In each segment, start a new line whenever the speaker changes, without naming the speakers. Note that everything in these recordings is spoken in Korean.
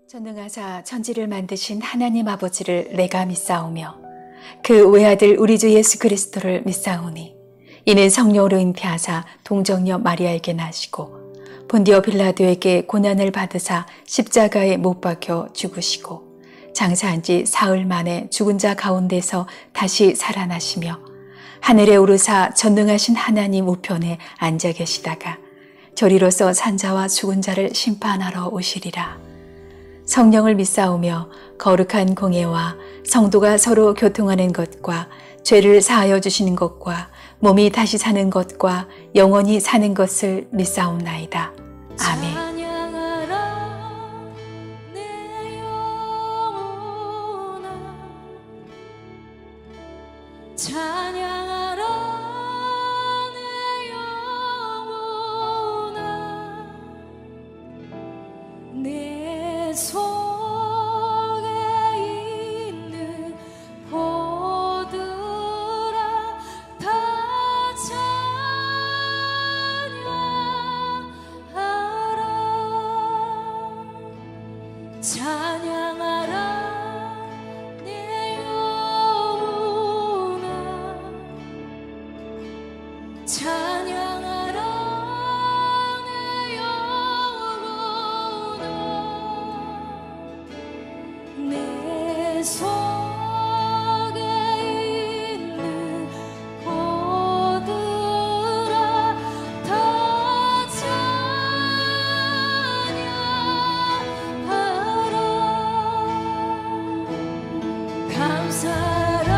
전능하사 천지를 만드신 하나님 아버지를 내가 믿사오며 그 외아들 우리 주 예수 그리스도를 믿사오니 이는 성령으로 잉태하사 동정녀 마리아에게 나시고 본디오 빌라도에게 고난을 받으사 십자가에 못 박혀 죽으시고 장사한 지 사흘 만에 죽은 자 가운데서 다시 살아나시며 하늘에 오르사 전능하신 하나님 우편에 앉아 계시다가 저리로서 산자와 죽은 자를 심판하러 오시리라. 성령을 믿사오며 거룩한 공예와 성도가 서로 교통하는 것과 죄를 사하여 주시는 것과 몸이 다시 사는 것과 영원히 사는 것을 믿사옵나이다. 아멘.
찬양하라 내 영혼아 내 속에 있는 보들아 다 찬양하라 찬양하라 찬양하라 내 영혼아 내 속에 있는 보들아 다 찬양하라 감사하라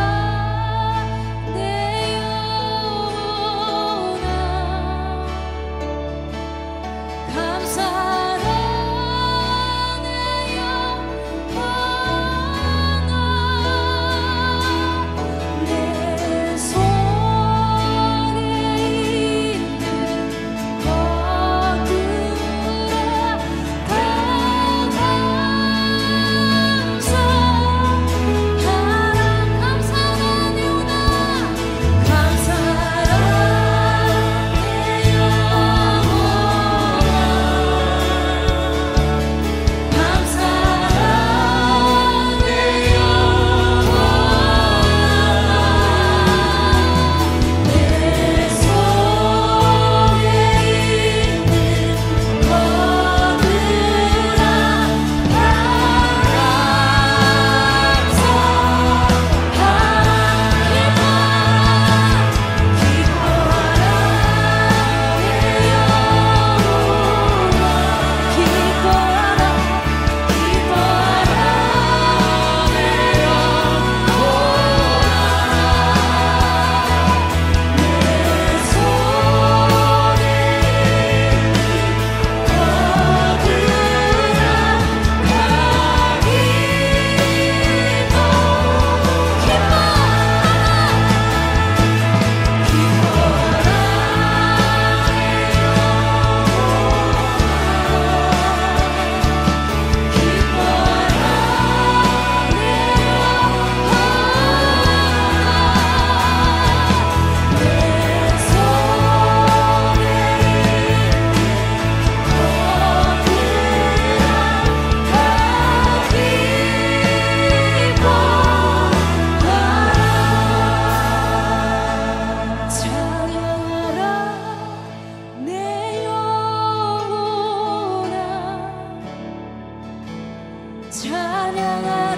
찬양하라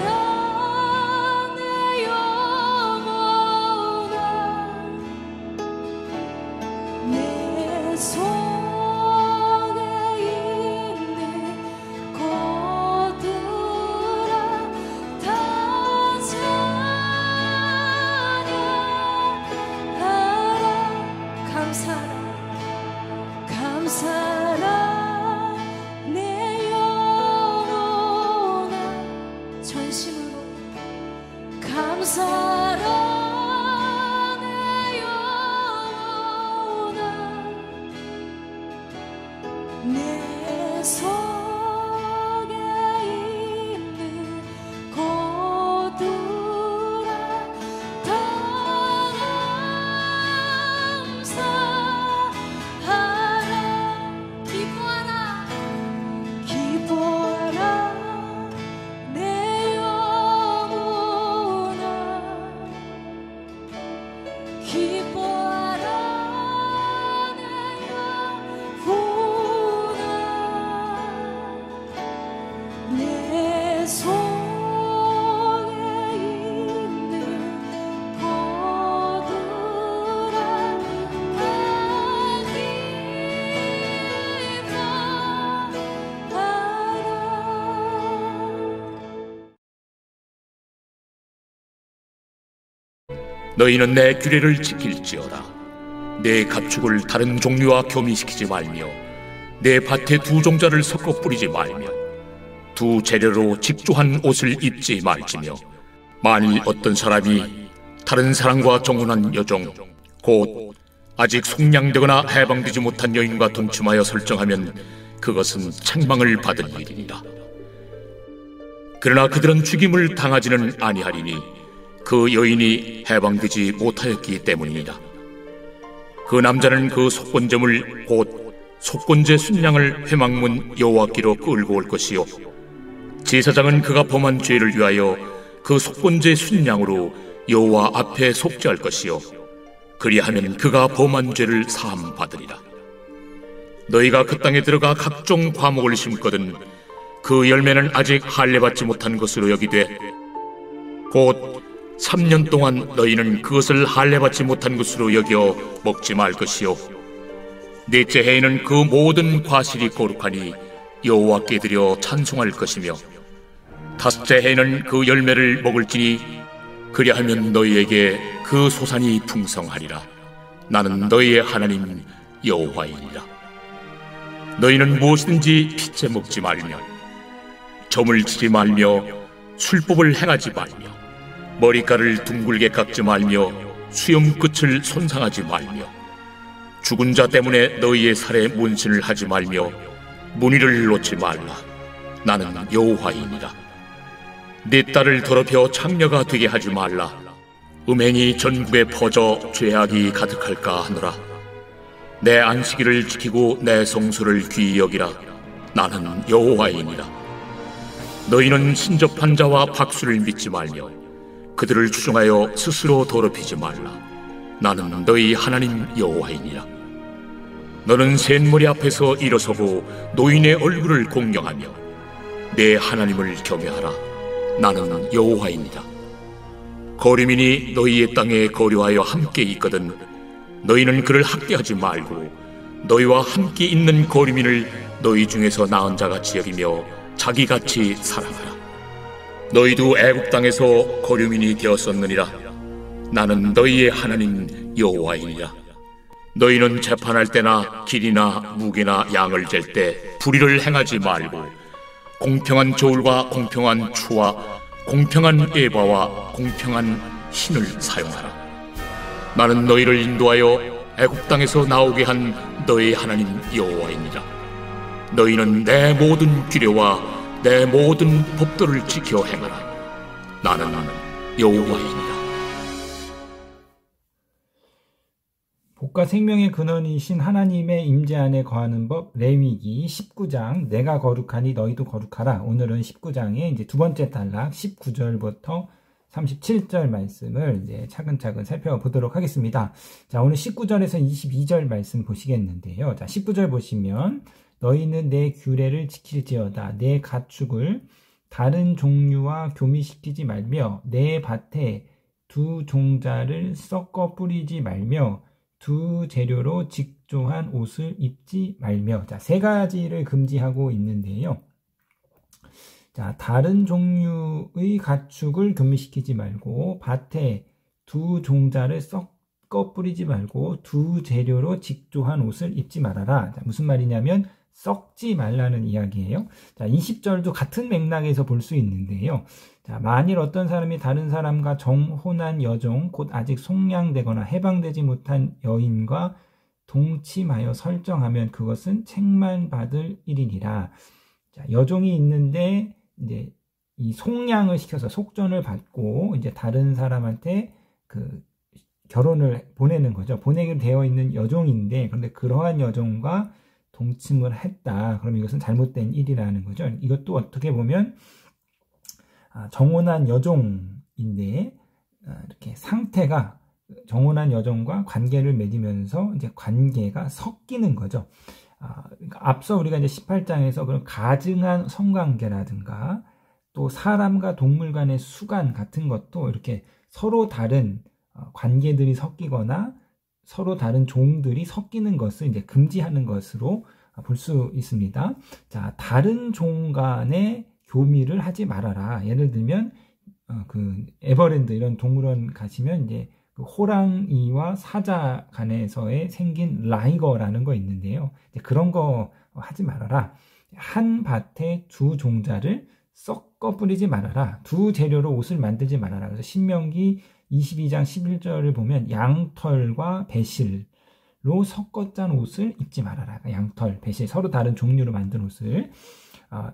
내 영혼아 내 속에 있는 것들아 다 찬양하라 감사하라 감사하라 전심으로 감사하라 내 영혼아 내 속에 있는 것들아 다 감사하라 기뻐하라 기뻐
너희는 내 규례를 지킬지어다. 내 가축을 다른 종류와 교미시키지 말며 내 밭에 두 종자를 섞어 뿌리지 말며 두 재료로 직조한 옷을 입지 말지며 만일 어떤 사람이 다른 사람과 정혼한 여종 곧 아직 속량되거나 해방되지 못한 여인과 동침하여 설정하면 그것은 책망을 받을 일이니라. 그러나 그들은 죽임을 당하지는 아니하리니 그 여인이 해방되지 못하였기 때문이니라. 그 남자는 그 속건제물 곧 속건제 순양을 회막문 여호와께로 끌고 올 것이요 제사장은 그가 범한 죄를 위하여 그 속건제 순양으로 여호와 앞에 속죄할 것이요 그리하면 그가 범한 죄를 사함 받으리라. 너희가 그 땅에 들어가 각종 과목을 심거든 그 열매는 아직 할례받지 못한 것으로 여기되 곧 3년 동안 너희는 그것을 할례받지 못한 것으로 여겨 먹지 말 것이요 넷째 해에는 그 모든 과실이 거룩하니 여호와께 드려 찬송할 것이며 다섯째 해에는 그 열매를 먹을지니 그리하면 너희에게 그 소산이 풍성하리라. 나는 너희의 하나님 여호와이니라. 너희는 무엇이든지 핏째 먹지 말며 점을 치지 말며 술법을 행하지 말며 머리카락을 둥글게 깎지 말며 수염 끝을 손상하지 말며 죽은 자 때문에 너희의 살에 문신을 하지 말며 문의를 놓지 말라. 나는 여호와이니라. 네 딸을 더럽혀 창녀가 되게 하지 말라. 음행이 전국에 퍼져 죄악이 가득할까 하노라. 내 안식일을 지키고 내 성소를 귀히 여기라. 나는 여호와이니라. 너희는 신접한 자와 박수를 믿지 말며 그들을 추종하여 스스로 더럽히지 말라. 나는 너희 하나님 여호와이니라. 너는 셋머리 앞에서 일어서고 노인의 얼굴을 공경하며 내 하나님을 경외하라. 나는 여호와이니라. 거류민이 너희의 땅에 거류하여 함께 있거든 너희는 그를 학대하지 말고 너희와 함께 있는 거류민을 너희 중에서 나은 자같이 여기며 자기같이 사랑하라. 너희도 애굽 땅에서 거류민이 되었었느니라. 나는 너희의 하나님 여호와이니라. 너희는 재판할 때나 길이나 무게나 양을 잴 때 불의를 행하지 말고 공평한 저울과 공평한 추와 공평한 에바와 공평한 신을 사용하라. 나는 너희를 인도하여 애굽 땅에서 나오게 한 너희 하나님 여호와이니라. 너희는 내 모든 규례와 내 모든 법도를 지켜 행하라. 나는 여호와이니라.
복과 생명의 근원이신 하나님의 임재 안에 거하는 법 레위기 19장 내가 거룩하니 너희도 거룩하라. 오늘은 19장의 이제 두 번째 단락 19절부터 37절 말씀을 이제 차근차근 살펴보도록 하겠습니다. 자, 오늘 19절에서 22절 말씀 보시겠는데요. 자, 19절 보시면 너희는 내 규례를 지킬지어다. 내 가축을 다른 종류와 교미시키지 말며 내 밭에 두 종자를 섞어 뿌리지 말며 두 재료로 직조한 옷을 입지 말며. 자, 세 가지를 금지하고 있는데요. 자, 다른 종류의 가축을 교미시키지 말고 밭에 두 종자를 섞어 뿌리지 말고 두 재료로 직조한 옷을 입지 말아라. 자, 무슨 말이냐면 썩지 말라는 이야기예요. 자, 20절도 같은 맥락에서 볼 수 있는데요. 자, 만일 어떤 사람이 다른 사람과 정혼한 여종, 곧 아직 속량되거나 해방되지 못한 여인과 동침하여 설정하면 그것은 책망받을 일이니라. 자, 여종이 있는데 이제 이 속량을 시켜서 속전을 받고 이제 다른 사람한테 그 결혼을 보내는 거죠. 보내기로 되어 있는 여종인데 그런데 그러한 여종과 동침을 했다. 그럼 이것은 잘못된 일이라는 거죠. 이것도 어떻게 보면 정혼한 여종인데 이렇게 상태가 정혼한 여종과 관계를 맺으면서 이제 관계가 섞이는 거죠. 그러니까 앞서 우리가 이제 18장에서 그런 가증한 성관계라든가 또 사람과 동물 간의 수간 같은 것도 이렇게 서로 다른 관계들이 섞이거나 서로 다른 종들이 섞이는 것을 이제 금지하는 것으로 볼 수 있습니다. 자, 다른 종 간의 교미를 하지 말아라. 예를 들면 그 에버랜드 이런 동물원 가시면 이제 그 호랑이와 사자 간에서의 생긴 라이거라는 거 있는데요. 그런 거 하지 말아라. 한 밭에 두 종자를 섞어 뿌리지 말아라. 두 재료로 옷을 만들지 말아라. 그래서 신명기 22장 11절을 보면 양털과 배실로 섞어 짠 옷을 입지 말아라. 양털, 배실 서로 다른 종류로 만든 옷을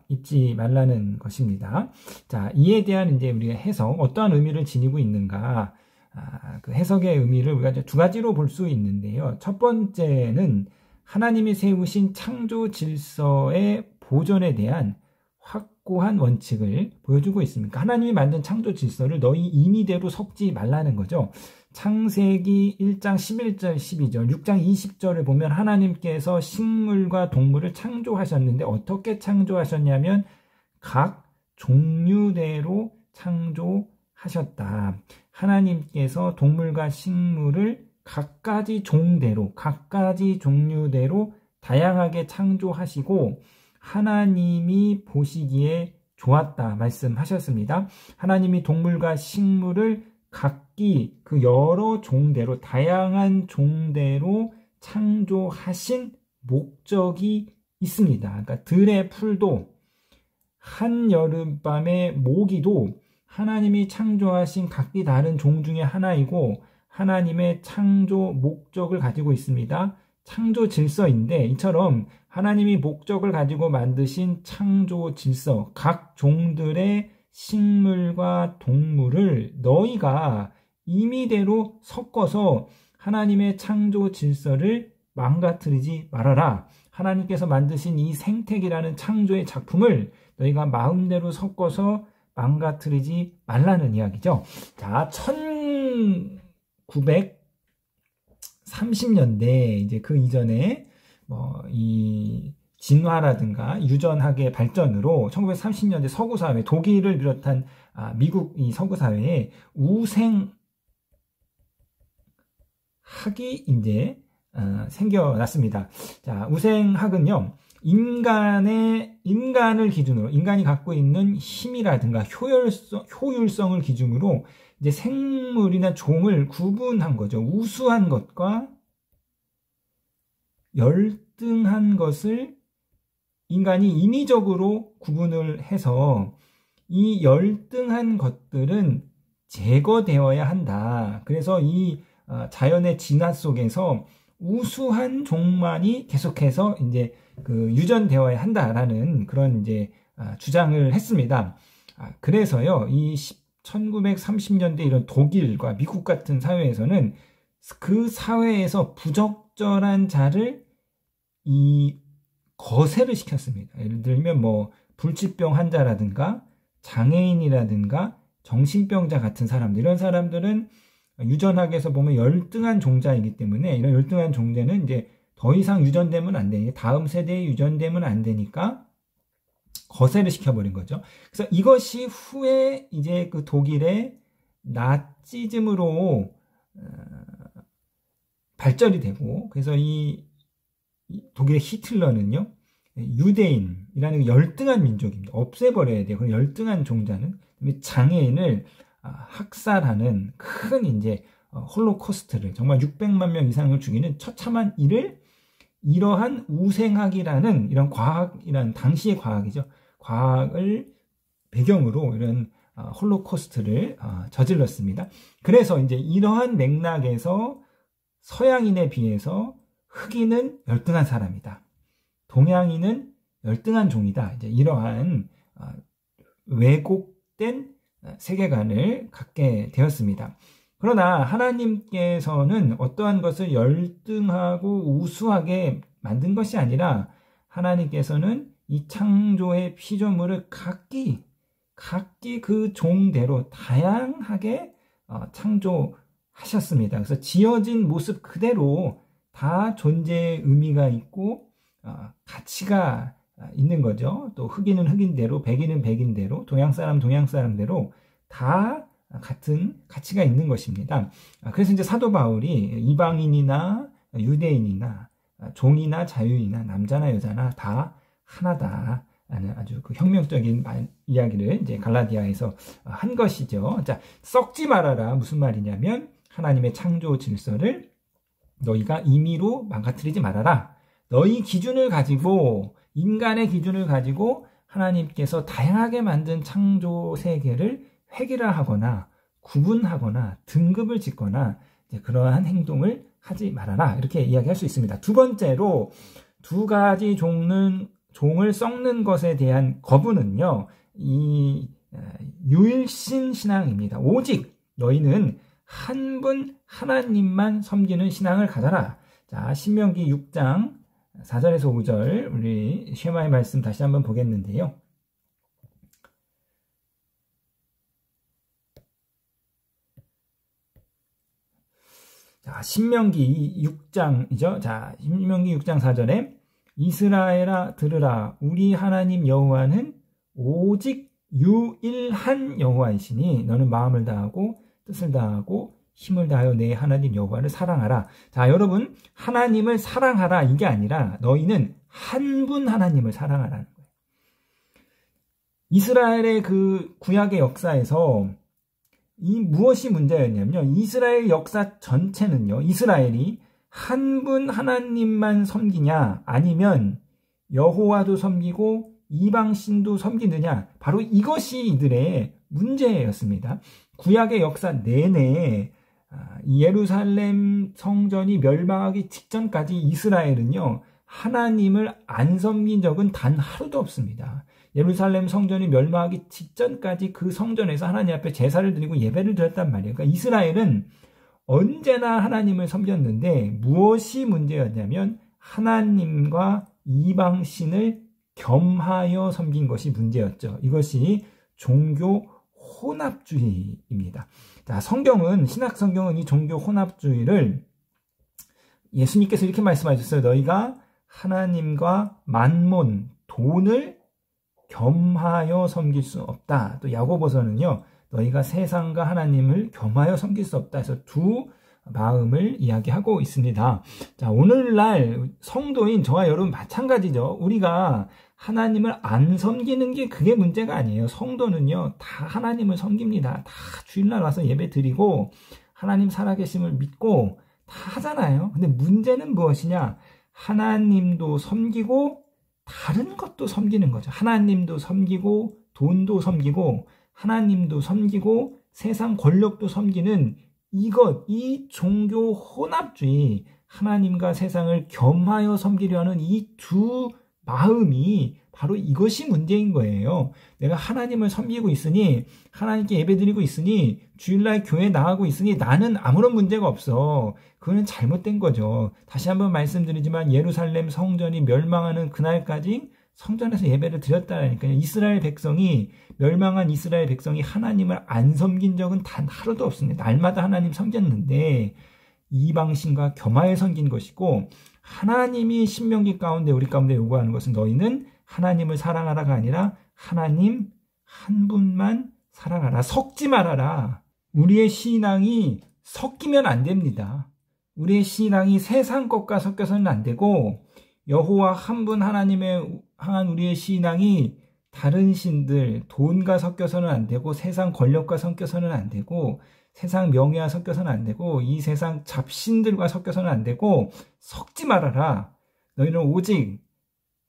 입지 말라는 것입니다. 자, 이에 대한 이제 우리가 해석, 어떠한 의미를 지니고 있는가? 그 해석의 의미를 우리가 이제 두 가지로 볼 수 있는데요. 첫 번째는 하나님이 세우신 창조 질서의 보존에 대한 확고한 원칙을 보여주고 있습니다. 하나님이 만든 창조 질서를 너희 임의대로 섞지 말라는 거죠. 창세기 1장 11절 12절 6장 20절을 보면 하나님께서 식물과 동물을 창조하셨는데 어떻게 창조하셨냐면 각 종류대로 창조하셨다. 하나님께서 동물과 식물을 각가지 종대로 각가지 종류대로 다양하게 창조하시고 하나님이 보시기에 좋았다 말씀하셨습니다. 하나님이 동물과 식물을 각기 그 여러 종대로 다양한 종대로 창조하신 목적이 있습니다. 그러니까 들의 풀도 한여름밤의 모기도 하나님이 창조하신 각기 다른 종 중에 하나이고 하나님의 창조 목적을 가지고 있습니다. 창조 질서인데 이처럼 하나님이 목적을 가지고 만드신 창조 질서, 각 종들의 식물과 동물을 너희가 임의대로 섞어서 하나님의 창조 질서를 망가뜨리지 말아라. 하나님께서 만드신 이 생태계라는 창조의 작품을 너희가 마음대로 섞어서 망가뜨리지 말라는 이야기죠. 자, 1930년대 이제 그 이전에 이 진화라든가 유전학의 발전으로 1930년대 서구 사회, 독일을 비롯한 미국 이 서구 사회에 우생학이 이제 생겨났습니다. 자, 우생학은요, 인간을 기준으로, 인간이 갖고 있는 힘이라든가 효율성을 기준으로 이제 생물이나 종을 구분한 거죠. 우수한 것과 열등한 것을 인간이 인위적으로 구분을 해서 이 열등한 것들은 제거되어야 한다. 그래서 이 자연의 진화 속에서 우수한 종만이 계속해서 이제 그 유전되어야 한다라는 그런 이제 주장을 했습니다. 그래서요, 이 1930년대 이런 독일과 미국 같은 사회에서는 그 사회에서 부적절한 자를 거세를 시켰습니다. 예를 들면 불치병 환자라든가 장애인이라든가 정신병자 같은 사람들, 이런 사람들은 유전학에서 보면 열등한 종자이기 때문에 이런 열등한 종자는 이제 더 이상 유전되면 안 되니, 다음 세대에 유전되면 안 되니까 거세를 시켜버린 거죠. 그래서 이것이 후에 이제 그 독일의 나치즘으로 발전이 되고, 그래서 이 독일의 히틀러는요, 유대인이라는 열등한 민족입니다. 없애버려야 돼요. 그런 열등한 종자는. 장애인을 학살하는 큰 이제 홀로코스트를, 정말 600만 명 이상을 죽이는 처참한 일을 이러한 우생학이라는 이런 과학이라는 당시의 과학이죠. 과학을 배경으로 이런 홀로코스트를 저질렀습니다. 그래서 이제 이러한 맥락에서 서양인에 비해서 흑인은 열등한 사람이다. 동양인은 열등한 종이다. 이제 이러한 왜곡된 세계관을 갖게 되었습니다. 그러나 하나님께서는 어떠한 것을 열등하고 우수하게 만든 것이 아니라 하나님께서는 이 창조의 피조물을 각기 그 종대로 다양하게 창조하셨습니다. 그래서 지어진 모습 그대로 다 존재의 의미가 있고 가치가 있는 거죠. 또 흑인은 흑인대로, 백인은 백인대로, 동양 사람 동양 사람대로 다 같은 가치가 있는 것입니다. 그래서 이제 사도 바울이 이방인이나 유대인이나 종이나 자유인이나 남자나 여자나 다 하나다 라는 아주 그 혁명적인 이야기를 이제 갈라디아에서 한 것이죠. 자, 썩지 말아라. 무슨 말이냐면 하나님의 창조 질서를 너희가 임의로 망가뜨리지 말아라. 너희 기준을 가지고, 인간의 기준을 가지고 하나님께서 다양하게 만든 창조 세계를 획일화하거나 구분하거나 등급을 짓거나 그러한 행동을 하지 말아라. 이렇게 이야기할 수 있습니다. 두 번째로, 두 가지 종을 썩는 것에 대한 거부는요, 이 유일신 신앙입니다. 오직 너희는 한 분 하나님만 섬기는 신앙을 가져라. 자, 신명기 6장 4절에서 5절 우리 쉐마의 말씀 다시 한번 보겠는데요. 자, 신명기 6장이죠. 자, 신명기 6장 4절에 이스라엘아 들으라, 우리 하나님 여호와는 오직 유일한 여호와이시니 너는 마음을 다하고 뜻을 다하고 힘을 다하여 내 하나님 여호와를 사랑하라. 자, 여러분, 하나님을 사랑하라 이게 아니라 너희는 한 분 하나님을 사랑하라는 거예요. 이스라엘의 그 구약의 역사에서 이 무엇이 문제였냐면요, 이스라엘 역사 전체는요, 이스라엘이 한 분 하나님만 섬기냐 아니면 여호와도 섬기고 이방신도 섬기느냐, 바로 이것이 이들의 문제였습니다. 구약의 역사 내내 예루살렘 성전이 멸망하기 직전까지 이스라엘은요, 하나님을 안 섬긴 적은 단 하루도 없습니다. 예루살렘 성전이 멸망하기 직전까지 그 성전에서 하나님 앞에 제사를 드리고 예배를 드렸단 말이에요. 그러니까 이스라엘은 언제나 하나님을 섬겼는데 무엇이 문제였냐면 하나님과 이방신을 겸하여 섬긴 것이 문제였죠. 이것이 종교 혼합주의입니다. 자, 신약 성경은 이 종교 혼합주의를 예수님께서 이렇게 말씀하셨어요. 너희가 하나님과 만몬, 돈을 겸하여 섬길 수 없다. 또 야고보서는요, 너희가 세상과 하나님을 겸하여 섬길 수 없다 해서 두 마음을 이야기하고 있습니다. 자, 오늘날 성도인 저와 여러분 마찬가지죠. 우리가 하나님을 안 섬기는 게 그게 문제가 아니에요. 성도는요, 다 하나님을 섬깁니다. 다 주일날 와서 예배 드리고 하나님 살아계심을 믿고 다 하잖아요. 근데 문제는 무엇이냐? 하나님도 섬기고 다른 것도 섬기는 거죠. 하나님도 섬기고 돈도 섬기고 하나님도 섬기고 세상 권력도 섬기는 이 종교 혼합주의, 하나님과 세상을 겸하여 섬기려는 이 두 마음이 바로 이것이 문제인 거예요. 내가 하나님을 섬기고 있으니, 하나님께 예배드리고 있으니, 주일날 교회 나가고 있으니 나는 아무런 문제가 없어. 그거는 잘못된 거죠. 다시 한번 말씀드리지만 예루살렘 성전이 멸망하는 그날까지 성전에서 예배를 드렸다니까요. 멸망한 이스라엘 백성이 하나님을 안 섬긴 적은 단 하루도 없습니다. 날마다 하나님 섬겼는데 이방신과 겸하여 섬긴 것이고, 하나님이 신명기 가운데 우리 가운데 요구하는 것은 너희는 하나님을 사랑하라가 아니라 하나님 한 분만 사랑하라. 섞지 말아라. 우리의 신앙이 섞이면 안 됩니다. 우리의 신앙이 세상 것과 섞여서는 안 되고, 여호와 한 분 하나님에 향한 우리의 신앙이 다른 신들, 돈과 섞여서는 안 되고, 세상 권력과 섞여서는 안 되고, 세상 명예와 섞여서는 안 되고, 이 세상 잡신들과 섞여서는 안 되고, 섞지 말아라. 너희는 오직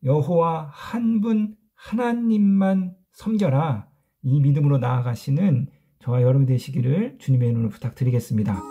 여호와 한 분 하나님만 섬겨라. 이 믿음으로 나아가시는 저와 여러분이 되시기를 주님의 이름으로 부탁드리겠습니다.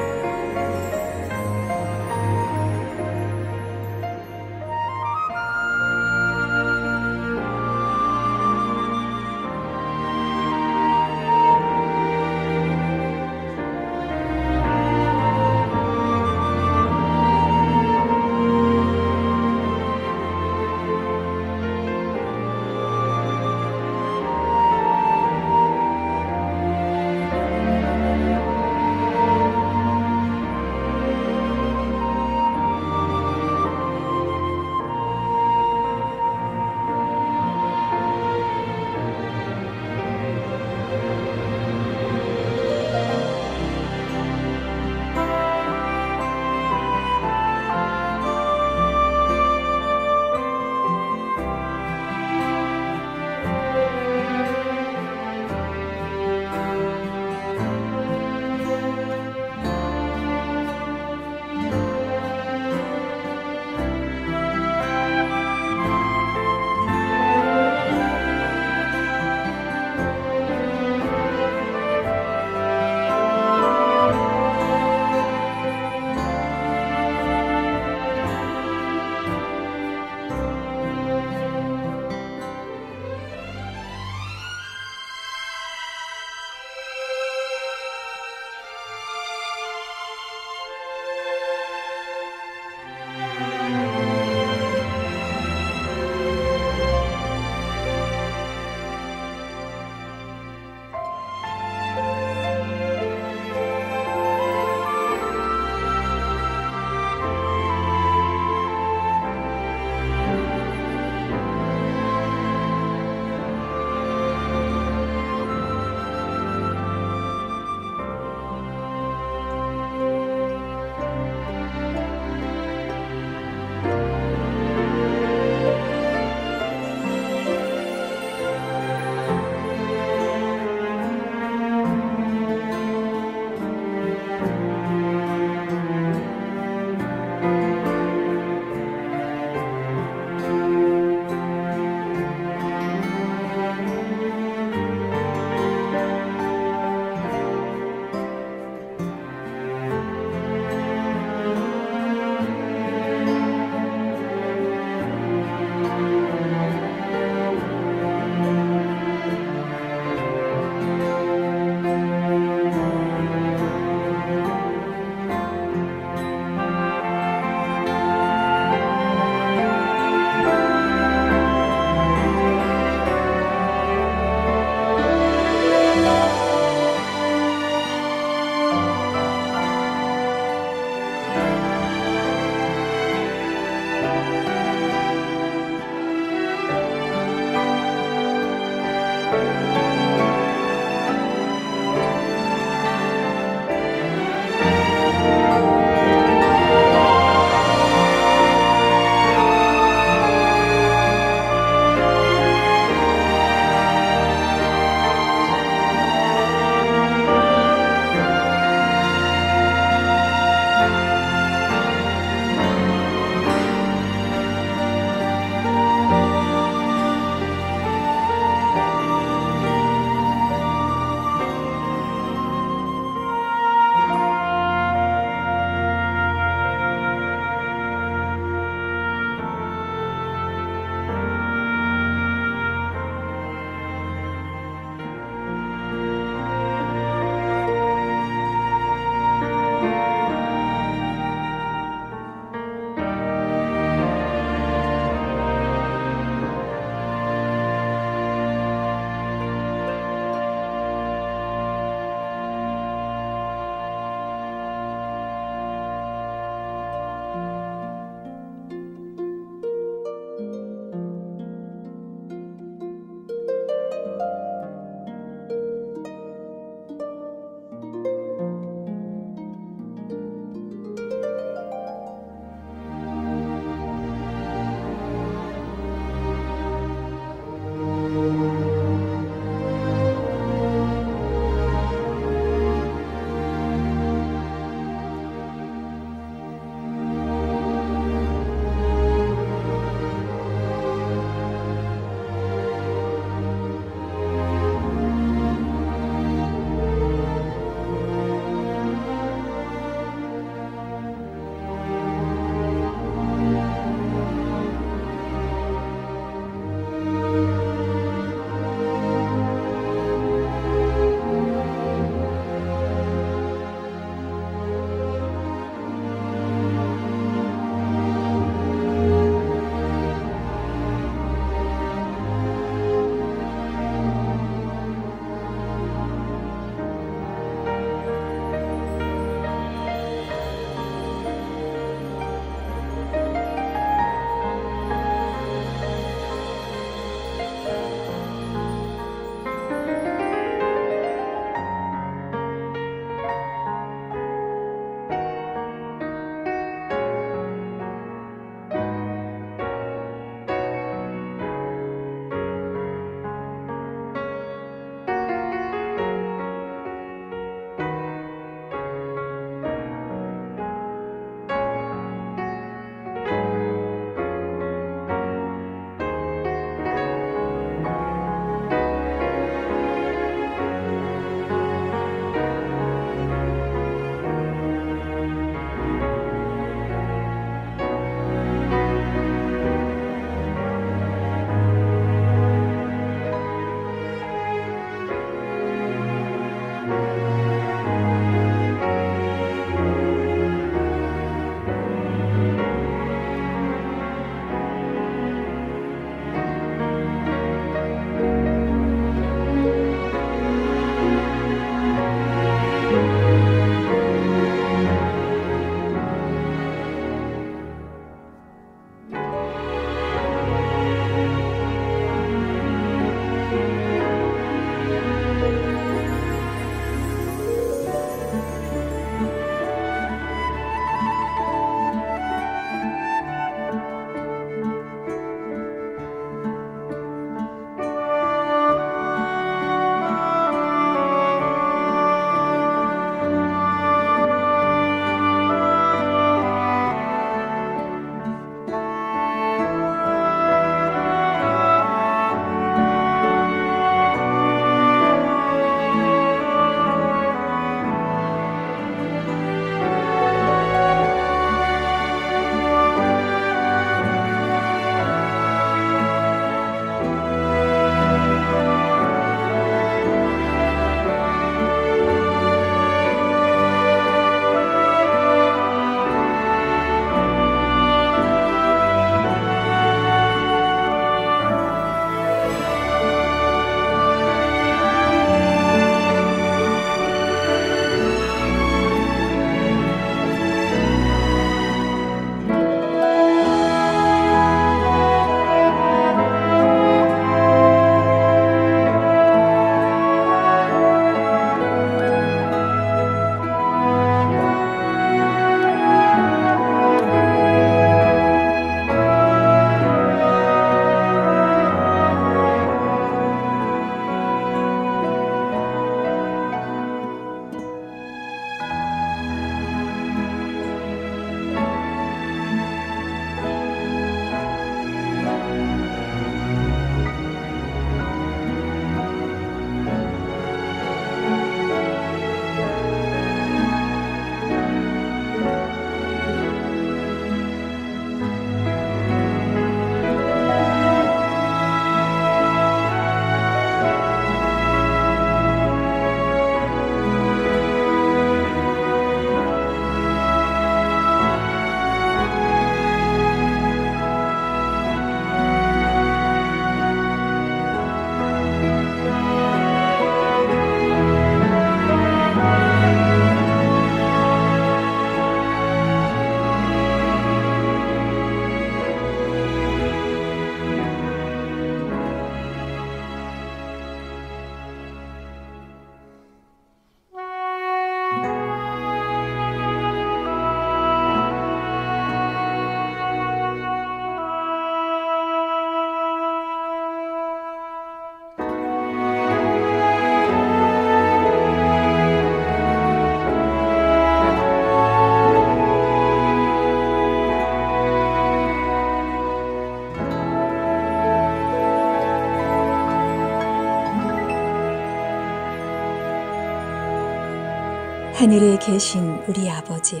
하늘에 계신 우리 아버지여,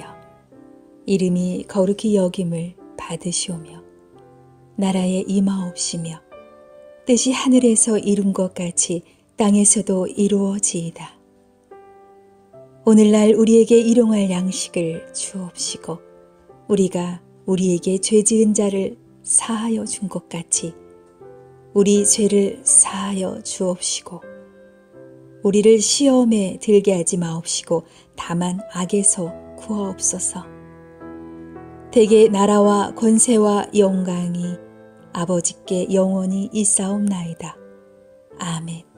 이름이 거룩히 여김을 받으시오며 나라에 임하옵시며 뜻이 하늘에서 이룬 것 같이 땅에서도 이루어지이다. 오늘날 우리에게 일용할 양식을 주옵시고 우리가 우리에게 죄 지은 자를 사하여 준 것 같이 우리 죄를 사하여 주옵시고 우리를 시험에 들게 하지 마옵시고 다만 악에서 구하옵소서. 대개 나라와 권세와 영광이 아버지께 영원히 있사옵나이다. 아멘.